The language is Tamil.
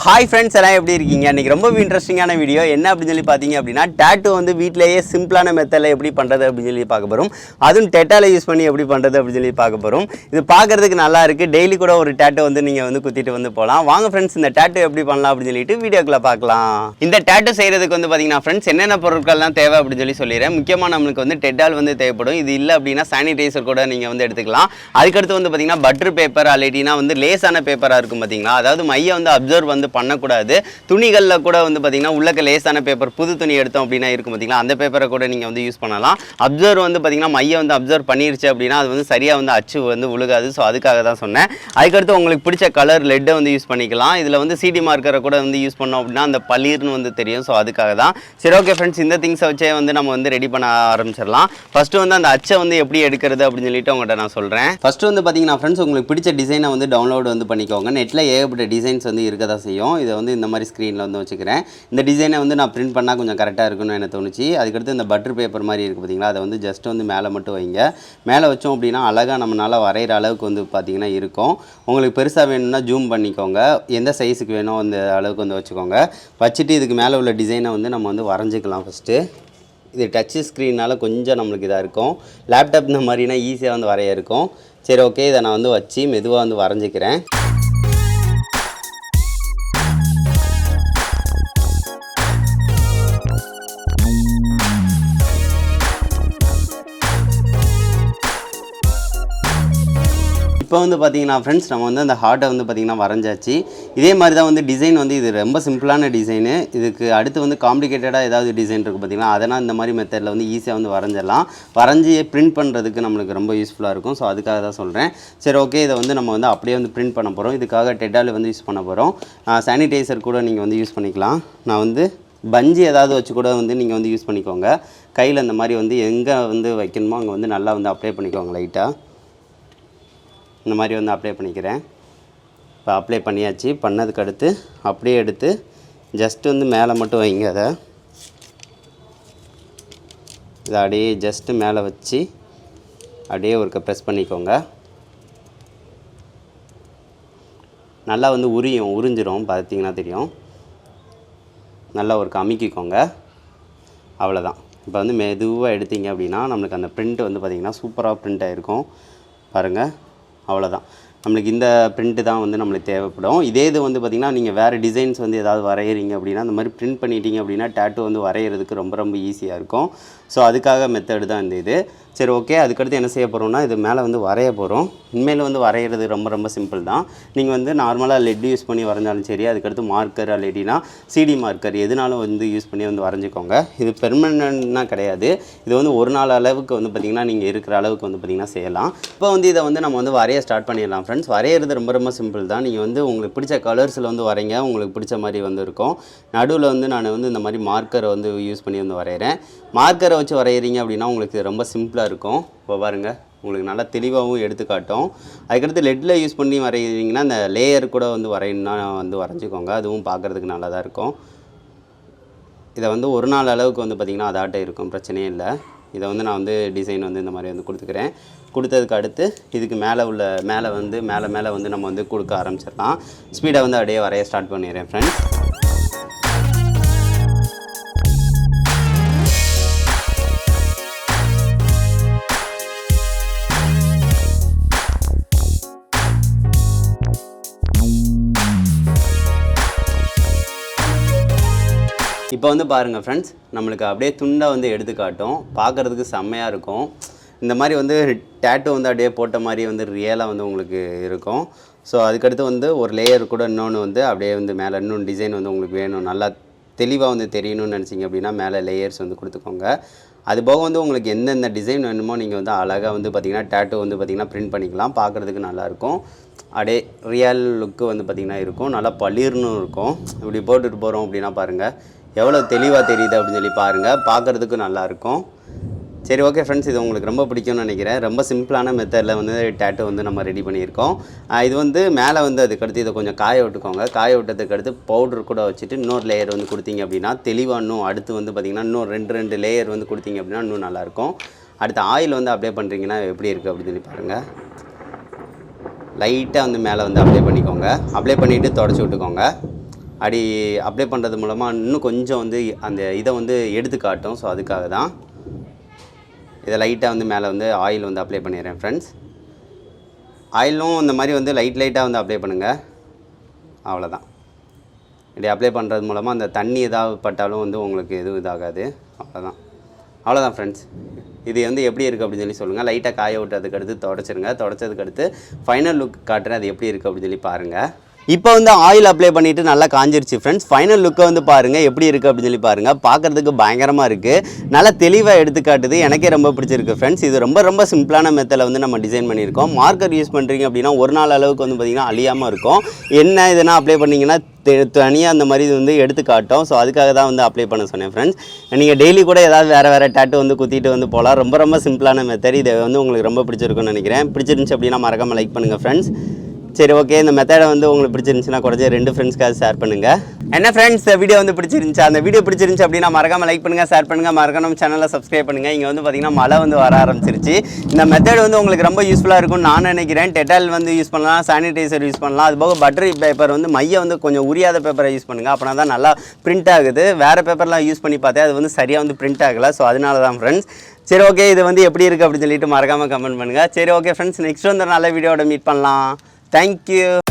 ஹாய் ஃப்ரெண்ட்ஸ், எல்லாம் எப்படி இருக்கீங்க? இன்றைக்கி ரொம்ப இன்ட்ரெஸ்டிங்கான வீடியோ என்ன அப்படின்னு சொல்லி பார்த்தீங்க அப்படின்னா, டேட்டூ வந்து வீட்டிலேயே சிம்பிளான மெத்தடில் எப்படி பண்ணுறது அப்படின்னு சொல்லி பார்க்க போகிறோம். அதுவும் டெட்டாலை யூஸ் பண்ணி எப்படி பண்ணுறது அப்படின்னு சொல்லி பார்க்க போகிறோம். இது பார்க்குறதுக்கு நல்லா இருக்குது. டெய்லி கூட ஒரு டேட்டூ வந்து நீங்கள் வந்து குத்திட்டு வந்து போகலாம். வாங்க ஃப்ரெண்ட்ஸ், இந்த டேட்டூ எப்படி பண்ணலாம் அப்படின்னு சொல்லிட்டு வீடியோக்குள்ளே பார்க்கலாம். இந்த டேட்டூ செய்கிறதுக்கு வந்து பார்த்தீங்கன்னா ஃப்ரெண்ட்ஸ், என்னென்ன பொருட்கள்லாம் தேவை அப்படின்னு சொல்லிடுறேன். முக்கியமாக நம்மளுக்கு வந்து டெட்டால் வந்து தேவைப்படும். இது இல்லை அப்படின்னா சானிடைசர் கூட நீங்கள் வந்து எடுத்துக்கலாம். அதுக்கடுத்து வந்து பார்த்தீங்கன்னா பட்டர் பேப்பர் அல்லாட்டினா வந்து லேஸான பேப்பராக இருக்கும் பார்த்தீங்களா, அதாவது மையை வந்து அப்சர்வ் வந்து பண்ணக்கூடாது. துணிகளில் கூட வந்து பார்த்தீங்கன்னா உள்ளக்க லேசான பேப்பர், புது துணி எடுத்தோம் அப்படின்னா இருக்கும் பார்த்தீங்களா, அந்த பேப்பரை கூட நீங்கள் வந்து யூஸ் பண்ணலாம். அப்சர்வ் வந்து பார்த்தீங்கன்னா மையை வந்து அப்சர்வ் பண்ணிருச்சு அப்படின்னா அது வந்து சரியாக வந்து அச்சு வந்து உழுகாது. ஸோ அதுக்காக தான் சொன்னேன். அதுக்கடுத்து உங்களுக்கு பிடிச்ச கலர் லெட்டை வந்து யூஸ் பண்ணிக்கலாம். இதில் வந்து சிடி மார்க்கரை கூட வந்து யூஸ் பண்ணோம் அப்படின்னா அந்த பளிர்னு வந்து தெரியும். ஸோ அதுக்காக தான். சரி, ஓகே ஃப்ரெண்ட்ஸ், இந்த திங்ஸை வச்சே வந்து நம்ம வந்து ரெடி பண்ண ஆரம்பிச்சிடலாம். ஃபஸ்ட்டு வந்து அந்த அச்சை வந்து எப்படி எடுக்கிறது அப்படின்னு சொல்லிட்டு உங்கள்கிட்ட நான் சொல்கிறேன். ஃபஸ்ட்டு வந்து பார்த்தீங்கன்னா ஃப்ரெண்ட்ஸ், உங்களுக்கு பிடிச்ச டிசைனை வந்து டவுன்லோட் வந்து பண்ணிக்கோங்க. நெட்டில் ஏகப்பட்ட டிசைன்ஸ் வந்து இருக்க தான் செய்யும். இதை வந்து இந்த மாதிரி ஸ்க்ரீனில் வந்து வச்சுக்கிறேன். இந்த டிசைனை வந்து நான் பிரிண்ட் பண்ணால் கொஞ்சம் கரெக்டாக இருக்குன்னு எனக்கு தோணுச்சு. அதுக்கடுத்து இந்த பட்டர் பேப்பர் மாதிரி இருக்குது பார்த்தீங்களா, அதை வந்து ஜஸ்ட் வந்து மேலே மட்டும் வைங்க. மேலே வச்சோம் அப்படின்னா அழகாக நம்மளால் வரைகிற அளவுக்கு வந்து பார்த்திங்கன்னா இருக்கும். உங்களுக்கு பெருசாக வேணும்னா ஜூம் பண்ணிக்கோங்க. எந்த சைஸுக்கு வேணும் அந்த அளவுக்கு வந்து வச்சுக்கோங்க. வச்சுட்டு இதுக்கு மேலே உள்ள டிசைனை வந்து நம்ம வந்து வரைஞ்சிக்கலாம். ஃபஸ்ட்டு இது டச்சு ஸ்க்ரீனால் கொஞ்சம் நம்மளுக்கு இதாக இருக்கும். லேப்டாப் இந்த மாதிரினா ஈஸியாக வந்து வரைய இருக்கும். சரி, ஓகே, இதை நான் வந்து வச்சு மெதுவாக வந்து வரைஞ்சிக்கிறேன். இப்போ வந்து பார்த்தீங்கன்னா ஃப்ரெண்ட்ஸ், நம்ம வந்து அந்த ஹார்ட்டை வந்து பார்த்திங்கன்னா வரைஞ்சாச்சு. இதே மாதிரி தான் வந்து டிசைன் வந்து இது ரொம்ப சிம்பிளான டிசைனு. இதுக்கு அடுத்து வந்து காம்ப்ளிகேட்டடாக ஏதாவது டிசைன் இருக்குது பார்த்திங்கன்னா, அதனால் இந்த மாதிரி மெத்தடில் வந்து ஈஸியாக வந்து வரைஞ்சிடலாம். வரைஞ்சி பிரிண்ட் பண்ணுறதுக்கு நம்மளுக்கு ரொம்ப யூஸ்ஃபுல்லாக இருக்கும். ஸோ அதுக்காக தான் சொல்கிறேன். சரி, ஓகே, இதை வந்து நம்ம வந்து அப்படியே வந்து பிரிண்ட் பண்ண போகிறோம். இதுக்காக டெட்டால் வந்து யூஸ் பண்ண போகிறோம். சானிடைசர் கூட நீங்கள் வந்து யூஸ் பண்ணிக்கலாம். நான் வந்து பஞ்சு ஏதாவது வச்சு கூட வந்து நீங்கள் வந்து யூஸ் பண்ணிக்கோங்க. கையில் இந்த மாதிரி வந்து எங்கே வந்து வைக்கணுமோ அங்கே வந்து நல்லா வந்து அப்ளை பண்ணிக்கோங்க. லைட்டாக இந்த மாதிரி வந்து அப்ளை பண்ணிக்கிறேன். இப்போ அப்ளை பண்ணியாச்சு. பண்ணதுக்கு அடுத்து அப்படியே எடுத்து ஜஸ்ட்டு வந்து மேலே மட்டும் வைங்க. இதை அப்படியே ஜஸ்ட்டு மேலே வச்சு அப்படியே ஒருக்க ப்ரெஸ் பண்ணிக்கோங்க. நல்லா வந்து உறிஞ்சிரும் பார்த்திங்கன்னா தெரியும். நல்லா ஒரு அமுக்கிக்கோங்க. அவ்வளோதான். இப்போ வந்து மெதுவாக எடுத்தீங்க அப்படின்னா நம்மளுக்கு அந்த பிரிண்ட் வந்து பார்த்திங்கன்னா சூப்பராக பிரிண்ட் ஆகிருக்கும். பாருங்கள், அவ்வளோதான். நம்மளுக்கு இந்த பிரிண்ட்டு தான் வந்து நம்மளுக்கு தேவைப்படும். இதே இது வந்து பார்த்திங்கன்னா நீங்கள் வேறு டிசைன்ஸ் வந்து ஏதாவது வரைகிறீங்க அப்படின்னா அந்த மாதிரி பிரிண்ட் பண்ணிட்டீங்க அப்படின்னா டேட்டூ வந்து வரைகிறதுக்கு ரொம்ப ரொம்ப ஈஸியாக இருக்கும். ஸோ அதுக்காக மெத்தடு தான் இந்த இது. சரி, ஓகே, அதுக்கடுத்து என்ன செய்ய போகிறோம்னா இது மேலே வந்து வரைய போகிறோம். உண்மையில் வந்து வரைகிறது ரொம்ப ரொம்ப சிம்பிள் தான். நீங்கள் வந்து நார்மலாக லெட் யூஸ் பண்ணி வரைஞ்சாலும் சரி, அதுக்கடுத்து மார்க்கர் அல்லடினா சிடி மார்க்கர் எதுனாலும் வந்து யூஸ் பண்ணி வந்து வரைஞ்சிக்கோங்க. இது பெர்மனன்ட்னா கிடையாது. இது வந்து ஒரு நாள் அளவுக்கு வந்து பார்த்திங்கன்னா நீங்கள் இருக்கிற அளவுக்கு வந்து பார்த்திங்கன்னா செய்யலாம். இப்போ வந்து இதை வந்து நம்ம வந்து வரைய ஸ்டார்ட் பண்ணிடலாம் ஃப்ரெண்ட்ஸ். வரைகிறது ரொம்ப ரொம்ப சிம்பிள் தான். நீங்கள் வந்து உங்களுக்கு பிடிச்ச கலர்ஸில் வந்து வரைங்க. உங்களுக்கு பிடிச்ச மாதிரி வந்து இருக்கும். நடுவில் வந்து நான் வந்து இந்த மாதிரி மார்க்கரை வந்து யூஸ் பண்ணி வந்து வரைகிறேன். மார்க்கரை வச்சு வரைகிறீங்க அப்படின்னா உங்களுக்கு ரொம்ப சிம்பிளாக இருக்கும். இப்போ பாருங்கள், உங்களுக்கு நல்லா தெளிவாகவும் எடுத்துக்காட்டும். அதுக்கடுத்து லெட்டில் யூஸ் பண்ணி வரைகிறீங்கன்னா அந்த லேயர் கூட வந்து வரையணுன்னா வந்து வரைஞ்சிக்கோங்க. அதுவும் பார்க்குறதுக்கு நல்லா தான் இருக்கும். இதை வந்து ஒரு நாள் அளவுக்கு வந்து பார்த்திங்கன்னா அதாட்டம் இருக்கும், பிரச்சனையே இல்லை. இதை வந்து நான் வந்து டிசைன் வந்து இந்த மாதிரி வந்து கொடுத்துக்கிறேன். கொடுத்ததுக்கு அடுத்து இதுக்கு மேலே வந்து நம்ம வந்து கொடுக்க ஆரம்பிச்சிடலாம். ஸ்பீடை வந்து அப்படியே வரைய ஸ்டார்ட் பண்ணிடுறேன் ஃப்ரெண்ட்ஸ். இப்போ வந்து பாருங்கள் ஃப்ரெண்ட்ஸ், நம்மளுக்கு அப்படியே துண்டாக வந்து எடுத்து காட்டும். பார்க்குறதுக்கு செம்மையாக இருக்கும். இந்த மாதிரி வந்து டேட்டூ வந்து அப்படியே போட்ட மாதிரி வந்து ரியலாக வந்து உங்களுக்கு இருக்கும். ஸோ அதுக்கடுத்து வந்து ஒரு லேயர் கூட இன்னொன்று வந்து அப்படியே வந்து மேலே இன்னொன்று டிசைன் வந்து உங்களுக்கு வேணும், நல்லா தெளிவாக வந்து தெரியணும்னு நினச்சிங்க அப்படின்னா மேலே லேயர்ஸ் வந்து கொடுத்துக்கோங்க. அது போக வந்து உங்களுக்கு எந்தெந்த டிசைன் வேணுமோ நீங்கள் வந்து அழகாக வந்து பார்த்திங்கன்னா டேட்டூ வந்து பார்த்திங்கன்னா பிரிண்ட் பண்ணிக்கலாம். பார்க்குறதுக்கு நல்லாயிருக்கும். அப்படியே ரியல் லுக்கு வந்து பார்த்திங்கன்னா இருக்கும். நல்லா பளிர்னு இருக்கும். இப்படி போட்டுட்டு போகிறோம் அப்படின்னா பாருங்கள் எவ்வளோ தெளிவாக தெரியுது அப்படின்னு சொல்லி பாருங்கள். பார்க்குறதுக்கு நல்லாயிருக்கும். சரி, ஓகே ஃப்ரெண்ட்ஸ், இது உங்களுக்கு ரொம்ப பிடிக்கும்னு நினைக்கிறேன். ரொம்ப சிம்பிளான மெத்தடில் வந்து டேட்டூ வந்து நம்ம ரெடி பண்ணியிருக்கோம். இது வந்து மேலே வந்து அதுக்கடுத்து இதை கொஞ்சம் காய விட்டுக்கோங்க. காய விட்டதுக்கு அடுத்து பவுடர் கூட வச்சுட்டு இன்னொரு லேயர் வந்து கொடுத்தீங்க அப்படின்னா தெளிவாக இன்னும் அடுத்து வந்து பார்த்திங்கன்னா இன்னும் ரெண்டு லேயர் வந்து கொடுத்தீங்க அப்படின்னா இன்னும் நல்லாயிருக்கும். அடுத்து ஆயில் வந்து அப்ளை பண்ணுறீங்கன்னா எப்படி இருக்குது அப்படின்னு சொல்லி பாருங்கள். லைட்டாக வந்து மேலே வந்து அப்ளை பண்ணிக்கோங்க. அப்ளை பண்ணிவிட்டு தொடச்சி விட்டுக்கோங்க. அப்படி அப்ளை பண்ணுறது மூலமாக இன்னும் கொஞ்சம் வந்து அந்த இதை வந்து எடுத்து காட்டும். ஸோ அதுக்காக தான் இதை லைட்டாக வந்து மேலே வந்து ஆயில் வந்து அப்ளை பண்ணிடுறேன் ஃப்ரெண்ட்ஸ். ஆயிலும் இந்த மாதிரி வந்து லைட்டாக வந்து அப்ளை பண்ணுங்கள். அவ்வளோதான். இப்படி அப்ளை பண்ணுறது மூலமாக அந்த தண்ணி ஏதாவது பட்டாலும் வந்து உங்களுக்கு எதுவும் இதாகாது. அவ்வளோதான் ஃப்ரெண்ட்ஸ். இது வந்து எப்படி இருக்குது அப்படின்னு சொல்லி சொல்லுங்கள். லைட்டாக காய விட்டு அதுக்கடுத்து தொடச்சிருங்க. தொடச்சதுக்கடுத்து ஃபைனல் லுக் காட்டுறேன், அது எப்படி இருக்குது அப்படின்னு சொல்லி பாருங்கள். இப்போ வந்து ஆயில் அப்ளை பண்ணிவிட்டு நல்லா காஞ்சிருச்சு ஃப்ரெண்ட்ஸ். ஃபைனல் லுக்கை வந்து பாருங்கள் எப்படி இருக்குது அப்படின்னு சொல்லி பாருங்கள். பார்க்குறதுக்கு பயங்கரமாக இருக்குது, நல்லா தெளிவாக எடுத்துக்காட்டுது. எனக்கே ரொம்ப பிடிச்சிருக்கு ஃப்ரெண்ட்ஸ். இது ரொம்ப சிம்பிளான மெத்தடில் வந்து நம்ம டிசைன் பண்ணியிருக்கோம். மார்க்கர் யூஸ் பண்ணுறீங்க அப்படின்னா ஒரு நாள் அளவுக்கு வந்து பார்த்திங்கன்னா அழியாமல் இருக்கும். என்ன இதெல்லாம் அப்ளை பண்ணிங்கன்னா தனியாக அந்த மாதிரி இது வந்து எடுத்து காட்டும். ஸோ அதுக்காக தான் வந்து அப்ளை பண்ண சொன்னேன் ஃப்ரெண்ட்ஸ். நீங்கள் டெய்லி கூட ஏதாவது வேறு டேட்டு வந்து குத்திட்டு வந்து போகலாம். ரொம்ப சிம்பிளான மெத்தட். இதை வந்து உங்களுக்கு ரொம்ப பிடிச்சிருக்குன்னு நினைக்கிறேன். பிடிச்சிருந்துச்சு அப்படின்னா மறக்காமல் லைக் பண்ணுங்கள் ஃப்ரெண்ட்ஸ். சரி, ஓகே. இந்த மெத்தடை வந்து உங்களுக்கு பிடிச்சிருந்துச்சுன்னா குறைஞ்ச 2 ஃப்ரெண்ட்ஸ்க்காக ஷேர் பண்ணுங்கள். என்ன ஃப்ரெண்ட்ஸ், வீடியோ வந்து பிடிச்சிருந்துச்சு. அந்த வீடியோ பிடிச்சிருந்துச்சு அப்படின்னா மறக்காமல் லைக் பண்ணுங்கள், ஷேர் பண்ணுங்கள், மறக்காம சேனலை சப்ஸ்கிரைப் பண்ணுங்கள். இங்கே வந்து பார்த்திங்கன்னா மழை வந்து வர ஆரம்பிச்சிருச்சு. இந்த மெத்தட் வந்து உங்களுக்கு ரொம்ப யூஸ்ஃபுல்லாக இருக்கும்னு நான் நினைக்கிறேன். டெட்டால் வந்து யூஸ் பண்ணலாம், சானிடைசர் யூஸ் பண்ணலாம். அது போக பட்டரி பேப்பர் வந்து மையை வந்து கொஞ்சம் உரியாத பேப்பரை யூஸ் பண்ணுங்கள். அப்படின்னா தான் நல்லா பிரிண்ட் ஆகுது. வேறு பேப்பர்லாம் யூஸ் பண்ணி பார்த்தேன், அது வந்து சரியாக வந்து பிரிண்ட் ஆகலை. ஸோ அதனால தான் ஃப்ரெண்ட்ஸ். சரி, ஓகே. இது வந்து எப்படி இருக்குது அப்படின்னு சொல்லிட்டு மறக்காமல் கமெண்ட் பண்ணுங்கள். சரி, ஓகே ஃப்ரெண்ட்ஸ். நெக்ஸ்ட் வந்து நல்ல வீடியோட மீட் பண்ணலாம். Thank you.